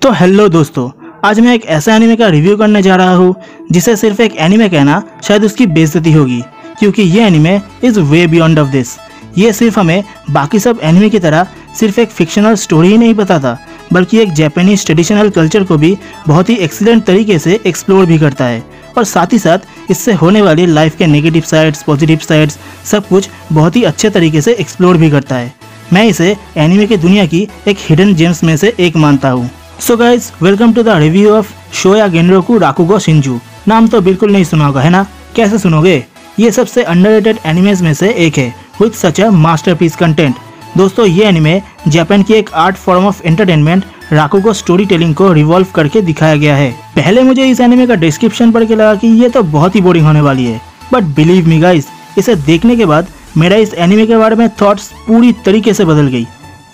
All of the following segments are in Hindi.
तो हेलो दोस्तों, आज मैं एक ऐसा एनिमे का रिव्यू करने जा रहा हूँ जिसे सिर्फ एक एनिमे कहना शायद उसकी बेइज्जती होगी, क्योंकि ये anime is way beyond of this. ये सिर्फ हमें बाकी सब एनिमे की तरह सिर्फ एक फिक्शनल स्टोरी ही नहीं बताता, बल्कि एक जापानीज ट्रेडिशनल कल्चर को भी बहुत ही एक्सीलेंट तरीके से एक्सप्लोर भी करता है, और साथ ही साथ इससे होने वाली लाइफ के नेगेटिव साइड्स, पॉजिटिव साइड्स सब कुछ बहुत ही अच्छे तरीके से एक्सप्लोर भी करता है। मैं इसे एनिमे की दुनिया की एक हिडन जेम्स में से एक मानता हूँ। So guys, welcome to the review of Showa Genroku Rakugo Shinju. नाम तो बिल्कुल नहीं सुना होगा, है ना? कैसे सुनोगे? ये सबसे अंडररेटेड एनिमेज में से एक है with such a masterpiece content. दोस्तों, ये एनिमे जापान की एक art form of entertainment rakugo story telling को रिवॉल्व करके दिखाया गया है। पहले मुझे इस एनिमे का डिस्क्रिप्शन पढ़ के लगा कि ये तो बहुत ही बोरिंग होने वाली है, बट बिलीव मी गाइस, इसे देखने के बाद मेरा इस एनिमे के बारे में थॉट्स पूरी तरीके से बदल गई।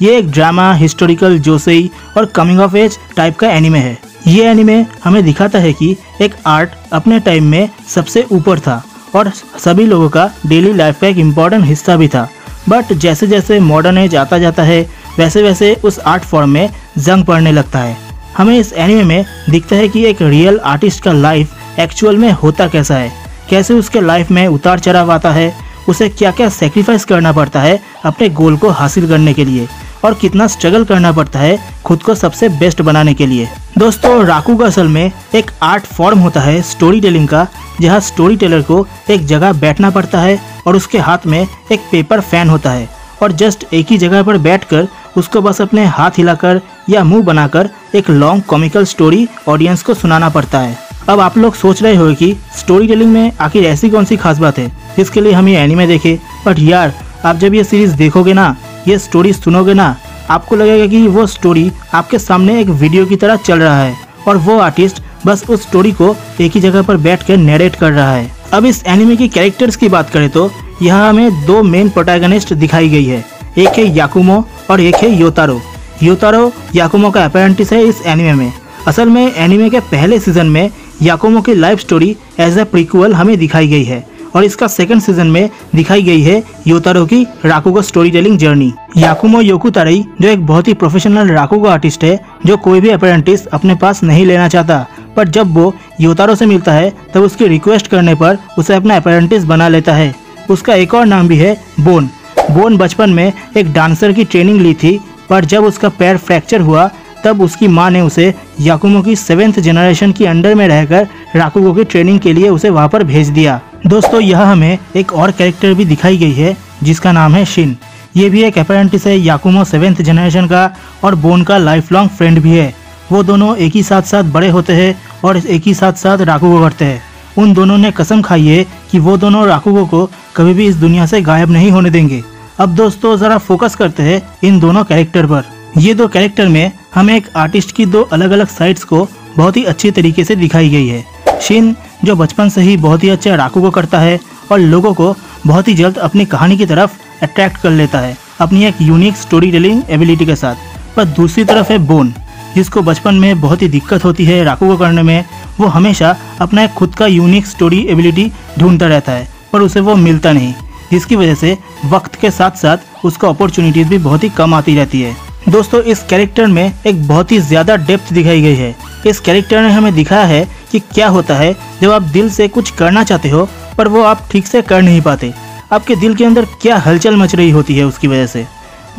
ये एक ड्रामा, हिस्टोरिकल, जोसेई और कमिंग ऑफ एज टाइप का एनिमे है। ये एनिमे हमें दिखाता है कि एक आर्ट अपने टाइम में सबसे ऊपर था और सभी लोगों का डेली लाइफ का एक इम्पॉर्टेंट हिस्सा भी था, बट जैसे जैसे मॉडर्न एज आता जाता है वैसे वैसे उस आर्ट फॉर्म में जंग पड़ने लगता है। हमें इस एनिमे में दिखता है कि एक रियल आर्टिस्ट का लाइफ एक्चुअल में होता कैसा है, कैसे उसके लाइफ में उतार चढ़ाव आता है, उसे क्या क्या सेक्रीफाइस करना पड़ता है अपने गोल को हासिल करने के लिए, और कितना स्ट्रगल करना पड़ता है खुद को सबसे बेस्ट बनाने के लिए। दोस्तों, राकुगो असल में एक आर्ट फॉर्म होता है स्टोरी टेलिंग का, जहाँ स्टोरी टेलर को एक जगह बैठना पड़ता है और उसके हाथ में एक पेपर फैन होता है, और जस्ट एक ही जगह पर बैठकर उसको बस अपने हाथ हिलाकर या मुंह बनाकर एक लॉन्ग कॉमिकल स्टोरी ऑडियंस को सुनाना पड़ता है। अब आप लोग सोच रहे हो कि स्टोरी टेलिंग में आखिर ऐसी कौन सी खास बात है जिसके लिए हम ये एनिमे देखें, बट यार आप जब ये सीरीज देखोगे ना, ये स्टोरी सुनोगे ना, आपको लगेगा कि वो स्टोरी आपके सामने एक वीडियो की तरह चल रहा है और वो आर्टिस्ट बस उस स्टोरी को एक ही जगह पर बैठ कर नरेट कर रहा है। अब इस एनिमे की कैरेक्टर्स की बात करें तो यहाँ हमें दो मेन प्रोटैगनिस्ट दिखाई गई है, एक है याकुमो और एक है योतारो। योतारो याकुमो का अपेरेंटिस है इस एनिमे में। असल में एनिमे के पहले सीजन में याकुमो की life story as a prequel हमें दिखाई गई है, और इसका सेकंड सीजन में दिखाई गई है योतारो की राकुगो स्टोरी टेलिंग जर्नी। याकुमो योकुतारई जो एक बहुत ही प्रोफेशनल राकुगो आर्टिस्ट है, जो कोई भी अपेरेंटिस अपने पास नहीं लेना चाहता, पर जब वो योतारो से मिलता है तब उसकी रिक्वेस्ट करने पर उसे अपना अपेरेंटिस बना लेता है। उसका एक और नाम भी है बोन। बोन बचपन में एक डांसर की ट्रेनिंग ली थी, पर जब उसका पैर फ्रैक्चर हुआ तब उसकी माँ ने उसे याकुमो की 7th जनरेशन की अंडर में रहकर राकुगो की ट्रेनिंग के लिए उसे वहाँ पर भेज दिया। दोस्तों, यह हमें एक और कैरेक्टर भी दिखाई गई है जिसका नाम है शिन। ये भी एक अपेरेंटिस है याकुमो 7th जनरेशन का और बोन का लाइफ लॉन्ग फ्रेंड भी है। वो दोनों एक ही साथ साथ बड़े होते हैं और एक ही साथ साथ राकुगो करते हैं। उन दोनों ने कसम खाई है कि वो दोनों राकुगो को कभी भी इस दुनिया से गायब नहीं होने देंगे। अब दोस्तों, जरा फोकस करते हैं इन दोनों कैरेक्टर पर। ये दो कैरेक्टर में हमें एक आर्टिस्ट की दो अलग अलग साइड्स को बहुत ही अच्छी तरीके से दिखाई गई है। शिन जो बचपन से ही बहुत ही अच्छा राकुगो करता है और लोगों को बहुत ही जल्द अपनी कहानी की तरफ अट्रैक्ट कर लेता है अपनी एक यूनिक स्टोरी टेलिंग एबिलिटी के साथ। पर दूसरी तरफ है बोन, जिसको बचपन में बहुत ही दिक्कत होती है राकुगो करने में। वो हमेशा अपना एक खुद का यूनिक स्टोरी एबिलिटी ढूंढता रहता है, पर उसे वो मिलता नहीं, जिसकी वजह से वक्त के साथ साथ उसको अपॉर्चुनिटीज भी बहुत ही कम आती रहती है। दोस्तों, इस कैरेक्टर में एक बहुत ही ज़्यादा डेप्थ दिखाई गई है। इस कैरेक्टर ने हमें दिखाया है कि क्या होता है जब आप दिल से कुछ करना चाहते हो पर वो आप ठीक से कर नहीं पाते। आपके दिल के अंदर क्या हलचल मच रही होती है उसकी वजह से।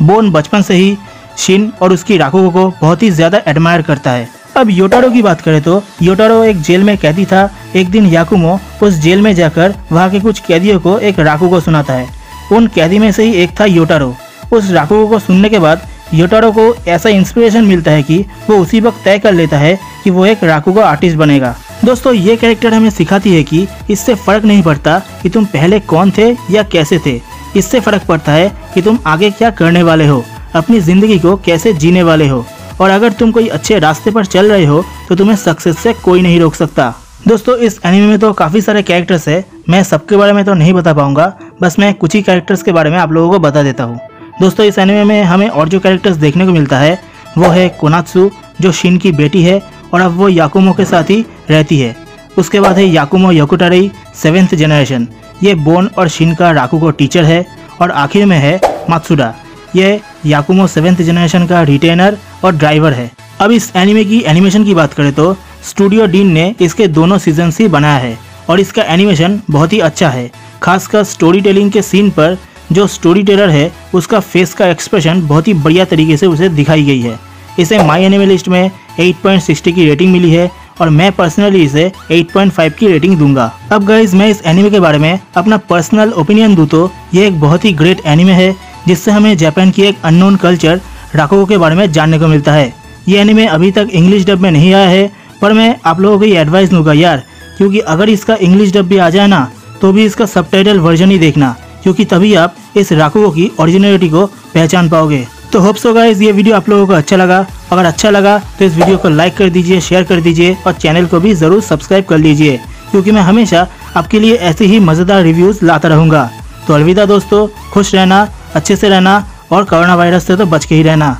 बोन बचपन से ही शिन और उसकी राकुगो को बहुत ही ज़्यादा एडमायर करता है। अब योटारो की बात करें तो योटारो एक जेल में कैदी था। एक दिन याकुमो उस जेल में जाकर वहाँ के कुछ कैदियों को एक राकुगो सुनाता है। उन कैदी में से ही एक था योटारो। उस राकुगो को सुनने के बाद योटारो को ऐसा इंस्पिरेशन मिलता है कि वो उसी वक्त तय कर लेता है कि वो एक राकुगो आर्टिस्ट बनेगा। दोस्तों, ये कैरेक्टर हमें सिखाती है कि इससे फर्क नहीं पड़ता कि तुम पहले कौन थे या कैसे थे। इससे फर्क पड़ता है कि तुम आगे क्या करने वाले हो, अपनी ज़िंदगी को कैसे जीने वाले हो, और अगर तुम कोई अच्छे रास्ते पर चल रहे हो तो तुम्हें सक्सेस से कोई नहीं रोक सकता। दोस्तों, इस एनिमे में तो काफ़ी सारे कैरेक्टर्स है, मैं सबके बारे में तो नहीं बता पाऊंगा, बस मैं कुछ ही कैरेक्टर्स के बारे में आप लोगों को बता देता हूँ। दोस्तों, इस एनिमे में हमें और जो कैरेक्टर्स देखने को मिलता है वो है कोनात्सु, जो शिन की बेटी है और अब वो याकुमो के साथ ही रहती है। उसके बाद है याकुमो योकुतारई 7th जनरेशन, ये बोन और शिन का राकुगो टीचर है। और आखिर में है मात्सुदा, ये याकुमो 7th जनरेशन का रिटेनर और ड्राइवर है। अब इस एनिमे की एनिमेशन की बात करें तो स्टूडियो डीन ने इसके दोनों सीजन्स ही बनाया है और इसका एनिमेशन बहुत ही अच्छा है। खासकर स्टोरी टेलिंग के सीन पर जो स्टोरी टेलर है उसका फेस का एक्सप्रेशन बहुत ही बढ़िया तरीके से उसे दिखाई गई है। इसे माई एनिमे लिस्ट में 8.60 की रेटिंग मिली है और मैं पर्सनली इसे 8.5 की रेटिंग दूंगा। अब गाइज मैं इस एनिमे के बारे में अपना पर्सनल ओपिनियन दूं तो ये एक बहुत ही ग्रेट एनिमे है जिससे हमें जापान की एक अननोन कल्चर राकुगो के बारे में जानने को मिलता है। ये एनिमे अभी तक इंग्लिश डब में नहीं आया है, पर मैं आप लोगों को ये एडवाइस दूंगा यार, क्योंकि अगर इसका इंग्लिश डब भी आ जाए ना तो भी इसका सबटाइटल वर्जन ही देखना, क्योंकि तभी आप इस राकुगो की ओरिजिनलिटी को पहचान पाओगे। तो होप सो गाइस ये वीडियो आप लोगों को अच्छा लगा। अगर अच्छा लगा तो इस वीडियो को लाइक कर दीजिए, शेयर कर दीजिए और चैनल को भी ज़रूर सब्सक्राइब कर लीजिए, क्योंकि मैं हमेशा आपके लिए ऐसे ही मज़ेदार रिव्यूज़ लाता रहूँगा। तो अलविदा दोस्तों, खुश रहना, अच्छे से रहना और कोरोना वायरस से तो बच के ही रहना।